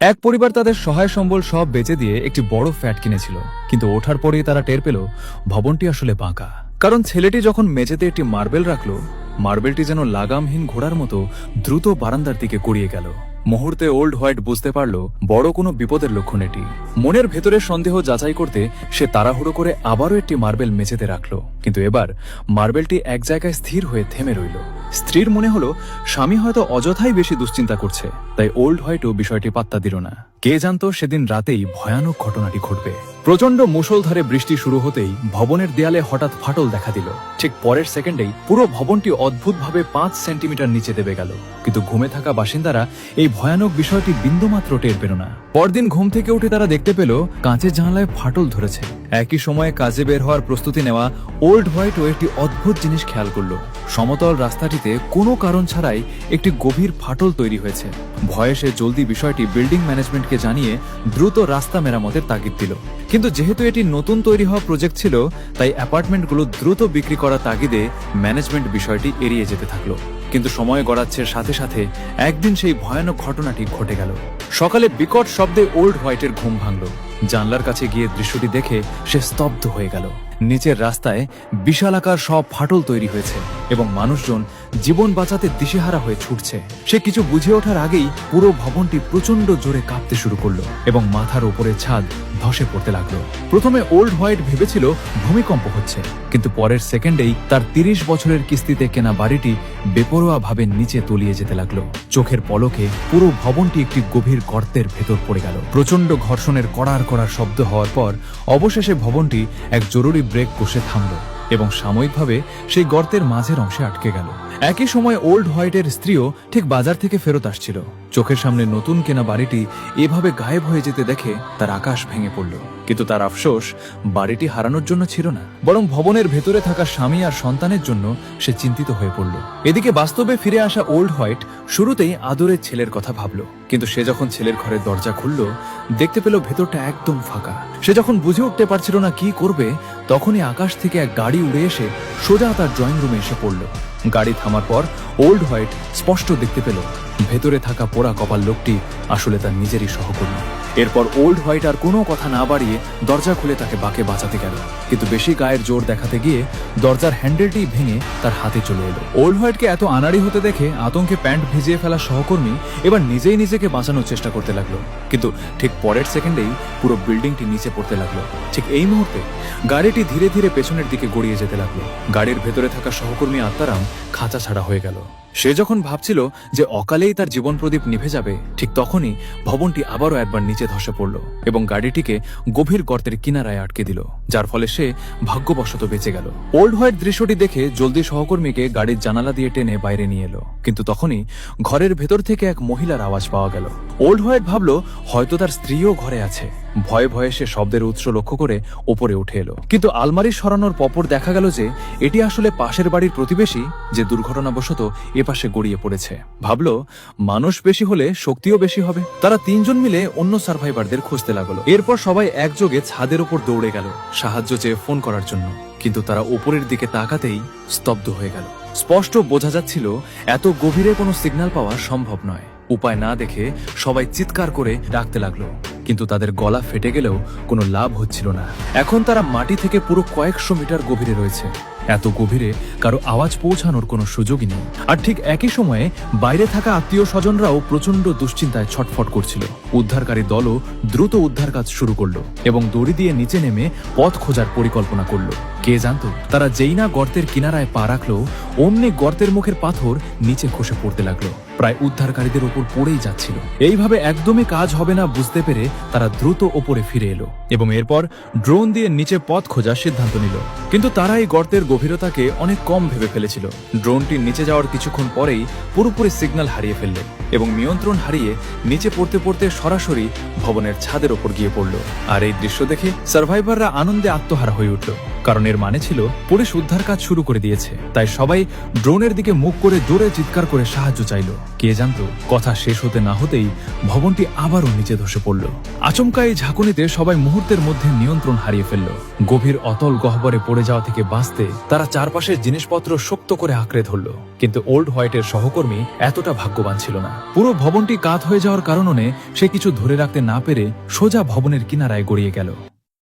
এক পরিবার তাদের সহায় সম্বল সব বেচে দিয়ে একটি বড় ফ্ল্যাট কিনেছিল, কিন্তু ওঠার পরেই তারা টের পেল ভবনটি আসলে বাঁকা। কারণ ছেলেটি যখন মেঝেতে একটি মার্বেল রাখল, মার্বেলটি যেন লাগামহীন ঘোড়ার মতো দ্রুত বারান্দার দিকে গড়িয়ে গেল। মুহূর্তে ওল্ড হোয়াইট বুঝতে পারল বড় কোনো বিপদের লক্ষণ এটি। মনের ভেতরের সন্দেহ যাচাই করতে সে তাড়াহুড়ো করে আবারও একটি মার্বেল মেঝেতে রাখল, কিন্তু এবার মার্বেলটি এক জায়গায় স্থির হয়ে থেমে রইল। স্ত্রীর মনে হলো স্বামী হয়তো অযথাই বেশি দুশ্চিন্তা করছে, তাই ওল্ড হোয়াইটও বিষয়টি পাত্তা দিল না। কে জানতো সেদিন রাতেই ভয়ানক ঘটনাটি ঘটবে। প্রচন্ড মুষলধারে বৃষ্টি শুরু হতেই ভবনের দেয়ালে হঠাৎ ফাটল দেখা দিল। ঠিক পরের সেকেন্ডেই পুরো ভবনটি অদ্ভুতভাবে 5 সেন্টিমিটার নিচে দেবে গেল, কিন্তু ঘুমে থাকা বাসিন্দারা এই ভয়ানক বিষয়টি বিন্দুমাত্র টের পেল না। পরদিন ঘুম থেকে উঠে তারা দেখতে পেল কাঁচের জানালায় ফাটল ধরেছে। একই সময়ে কাজে বের হওয়ার প্রস্তুতি নেওয়া ওল্ড হোয়াইটও একটি অদ্ভুত জিনিস খেয়াল করল। সমতল রাস্তাটিতে কোনো কারণ ছাড়াই একটি গভীর ফাটল তৈরি হয়েছে। ভয়ে সে জলদি বিষয়টি বিল্ডিং ম্যানেজমেন্টকে জানিয়ে দ্রুত রাস্তা মেরামতের তাগিদ দিল। কিন্তু যেহেতু এটি নতুন তৈরি হওয়া প্রজেক্ট ছিল, তাই অ্যাপার্টমেন্টগুলো দ্রুত বিক্রি করার তাগিদে ম্যানেজমেন্ট বিষয়টি এড়িয়ে যেতে থাকলো। কিন্তু সময় গড়াচ্ছে সাথে সাথে একদিন সেই ভয়ানক ঘটনাটি ঘটে গেল। সকালে বিকট শব্দে ওল্ড হোয়াইটের ঘুম ভাঙল। জানলার কাছে গিয়ে দৃশ্যটি দেখে সে স্তব্ধ হয়ে গেল। নিচের রাস্তায় বিশালাকার সব ফাটল তৈরি হয়েছে এবং মানুষজন জীবন বাঁচাতে দিশেহারা হয়ে ছুটছে। সে কিছু বুঝে ওঠার আগেই পুরো ভবনটি প্রচন্ড জোরে কাঁপতে শুরু করলো এবং মাথার উপরে ছাদ ধসে পড়তে লাগলো। প্রথমে ওল্ড হোয়াইট ভেবেছিল ভূমিকম্প হচ্ছে, কিন্তু পরের সেকেন্ডেই তার 30 বছরের কিস্তিতে কেনা বাড়িটি বেপরোয়া ভাবে নিচে তলিয়ে যেতে লাগলো। চোখের পলকে পুরো ভবনটি একটি গভীর গর্তের ভেতর পড়ে গেল। প্রচন্ড ঘর্ষণের কড়ার কড়ার শব্দ হওয়ার পর অবশেষে ভবনটি এক জরুরি ব্রেক কষে থামল এবং সাময়িকভাবে সেই গর্তের মাঝের অংশে আটকে গেল। একই সময় ওল্ড হোয়াইটের স্ত্রীও ঠিক বাজার থেকে ফেরত আসছিল। চোখের সামনে নতুন কেনা বাড়িটি এভাবে গায়েব হয়ে যেতে দেখে তার আকাশ ভেঙে পড়ল। কিন্তু তার আফসোস বাড়িটি হারানোর জন্য ছিল না, বরং ভবনের ভেতরে থাকা স্বামী আর সন্তানের জন্য সে চিন্তিত হয়ে পড়ল। এদিকে বাস্তবে ফিরে আসা ওল্ড হোয়াইট শুরুতেই আদরের ছেলের কথা ভাবল, কিন্তু সে যখন ছেলের ঘরের দরজা খুলল, দেখতে পেল ভেতরটা একদম ফাঁকা। সে যখন বুঝে উঠতে পারছিল না কি করবে, তখনই আকাশ থেকে এক গাড়ি উড়ে এসে সোজা তার ড্রয়িং রুমে এসে পড়ল। গাড়ি থামার পর ওল্ড হোয়াইট স্পষ্ট দেখতে পেল ভেতরে থাকা পোড়া কপাল লোকটি আসলে তার নিজেরই সহকর্মী। এরপর ওল্ড হোয়াইট আর কোনো কথা না বাড়িয়ে দরজা খুলে তাকে বাঁকে বাঁচাতে গেল, কিন্তু বেশি গায়ের জোর দেখাতে গিয়ে দরজার হ্যান্ডেলটি ভেঙে তার হাতে চলে এলো। ওল্ড হোয়াইটকে এত আনাড়ি হতে দেখে আতঙ্কে প্যান্ট ভিজিয়ে ফেলা সহকর্মী এবার নিজেই নিজেকে বাঁচানোর চেষ্টা করতে লাগলো, কিন্তু ঠিক পরের সেকেন্ডেই পুরো বিল্ডিংটি নিচে পড়তে লাগলো। ঠিক এই মুহূর্তে গাড়িটি ধীরে ধীরে পেছনের দিকে গড়িয়ে যেতে লাগলো। গাড়ির ভেতরে থাকা সহকর্মী আত্মারাম খাঁচা ছাড়া হয়ে গেল। সে যখন ভাবছিল যে অকালেই তার জীবন প্রদীপ নিভে যাবে, ঠিক তখনই ভবনটি আবারও একবার নিচে ধসে পড়ল এবং গাড়িটিকে গভীর গর্তের কিনারায় আটকে দিল, যার ফলে সে ভাগ্যবশত বেঁচে গেল। ওল্ড হোয়াইট দৃশ্যটি দেখে জলদি সহকর্মীকে গাড়ির জানালা দিয়ে টেনে বাইরে নিয়ে এলো, কিন্তু তখনই ঘরের ভেতর থেকে এক মহিলার আওয়াজ পাওয়া গেল। ওল্ড হোয়াইট ভাবল হয়তো তার স্ত্রীও ঘরে আছে। ভয়ে ভয়ে সে শব্দের উৎস লক্ষ্য করে ওপরে উঠে এলো, কিন্তু আলমারি সরানোর পর দেখা গেল যে এটি আসলে পাশের বাড়ির প্রতিবেশী, যে দুর্ঘটনাবশত এপাশে গড়িয়ে পড়েছে। ভাবলো মানুষ বেশি হলে শক্তিও বেশি হবে। তারা 3 জন মিলে অন্য সার্ভাইভারদের খুঁজতে লাগলো। এরপর সবাই একযোগে ছাদের উপর দৌড়ে গেল সাহায্য চেয়ে ফোন করার জন্য, কিন্তু তারা উপরের দিকে তাকাতেই স্তব্ধ হয়ে গেল। স্পষ্ট বোঝা যাচ্ছিল এত গভীরে কোনো সিগন্যাল পাওয়া সম্ভব নয়। উপায় না দেখে সবাই চিৎকার করে ডাকতে লাগলো, কিন্তু তাদের গলা ফেটে গেলেও কোনো লাভ হচ্ছিল না। এখন তারা মাটি থেকে পুরো কয়েকশো মিটার গভীরে রয়েছে। এত গভীরে কারো আওয়াজ পৌঁছানোর কোনো সুযোগই নেই। আর ঠিক একই সময়ে বাইরে থাকা আত্মীয় স্বজনরাও প্রচন্ড দুশ্চিন্তায় ছটফট করছিল। উদ্ধারকারী দলও দ্রুত উদ্ধার কাজ শুরু করলো এবং দড়ি দিয়ে নিচে নেমে পথ খোঁজার পরিকল্পনা করলো। কে জানতো তারা যেই না গর্তের কিনারায় পা রাখলো, অমনি গর্তের মুখের পাথর নিচে খসে পড়তে লাগলো, প্রায় উদ্ধারকারীদের উপর পড়েই যাচ্ছিল। এইভাবে একদমই কাজ হবে না বুঝতে পেরে তারা দ্রুত ওপরে ফিরে এলো এবং এরপর ড্রোন দিয়ে নিচে পথ খোঁজার সিদ্ধান্ত নিল। কিন্তু তারা এই গর্তের গভীরতাকে অনেক কম ভেবে ফেলেছিল। ড্রোনটির নিচে যাওয়ার কিছুক্ষণ পরেই পুরোপুরি সিগন্যাল হারিয়ে ফেলল এবং নিয়ন্ত্রণ হারিয়ে নিচে পড়তে পড়তে সরাসরি ভবনের ছাদের ওপর গিয়ে পড়ল। আর এই দৃশ্য দেখে সার্ভাইভাররা আনন্দে আত্মহারা হয়ে উঠল, কারণ এর মানে ছিল পুলিশ উদ্ধার কাজ শুরু করে দিয়েছে। তাই সবাই ড্রোনের দিকে মুখ করে জোরে চিৎকার করে সাহায্য চাইল। কে জানতো কথা শেষ হতে না হতেই ভবনটি আবারও নিচে ধসে পড়ল। আচমকা এই ঝাঁকুনিতে সবাই মুহূর্তের মধ্যে নিয়ন্ত্রণ হারিয়ে ফেলল। গভীর অতল গহ্বরে পড়ে যাওয়া থেকে বাঁচতে তারা চারপাশের জিনিসপত্র শক্ত করে আঁকড়ে ধরল। কিন্তু ওল্ড হোয়াইটের সহকর্মী এতটা ভাগ্যবান ছিল না। পুরো ভবনটি কাত হয়ে যাওয়ার কারণে সে কিছু ধরে রাখতে না পেরে সোজা ভবনের কিনারায় গড়িয়ে গেল।